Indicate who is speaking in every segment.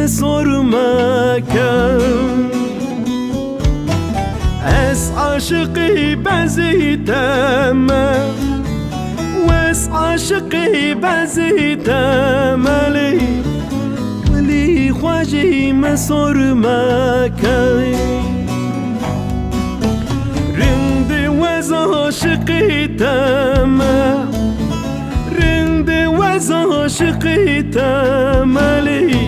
Speaker 1: مسرمكم اس عاشقي بزيتم واس عاشقي بزيتم لي خواجي مسرمكم رند وز عاشقي تم رند وز عاشقي تم لي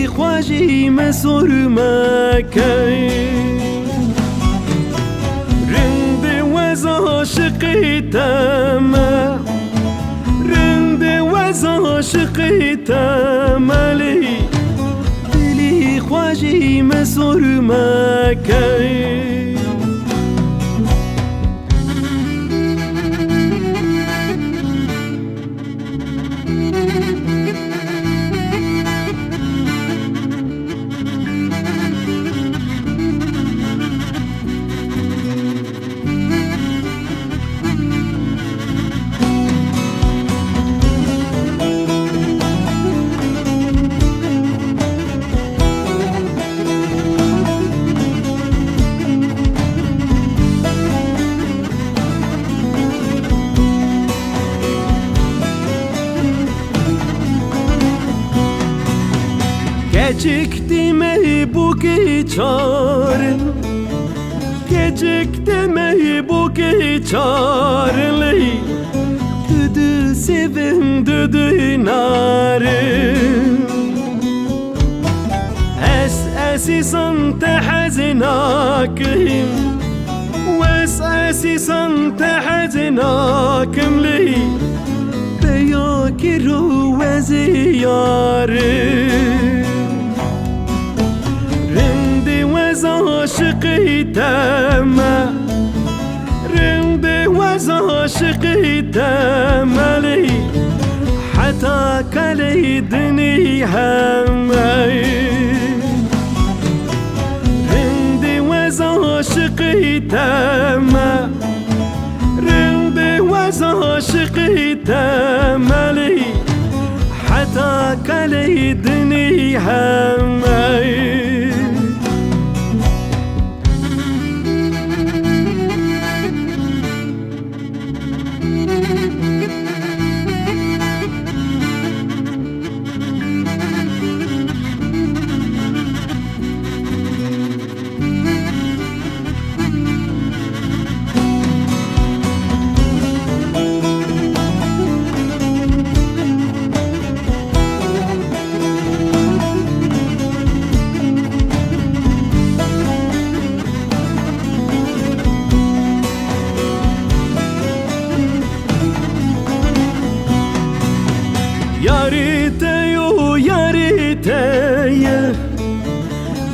Speaker 1: خواجي مسرمكم عاشقی تم رند وز عاشقی تم دلی خواجی مسرمکی Geciktim ey bu geçarın Geciktim ey bu geçarın Düdü sevim düdü narın أساسا تحزناكم وأساسا تحزناكم لي بياكر وزيارم رندي وزعشقي تم رندي وزعشقي تم لي حتى كليدني همي عاشقی تم رند وز عاشقی تملی حتی کلیدنی همه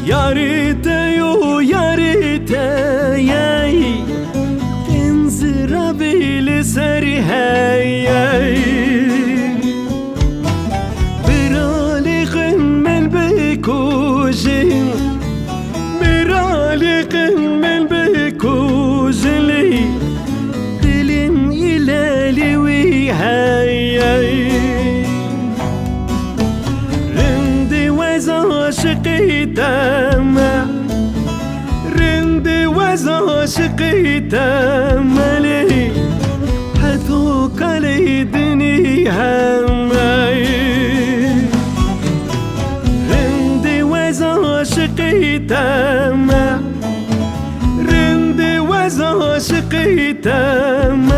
Speaker 1: ياريتيو ياريتيو انزر بلسري هاي برالق من بكوجين برالق من بكوجلي دلن إلالي وهاي عاشقی تم رند وز عاشقی تم لی حتی کلیدنی همه رند وز عاشقی تم رند وز عاشقی تم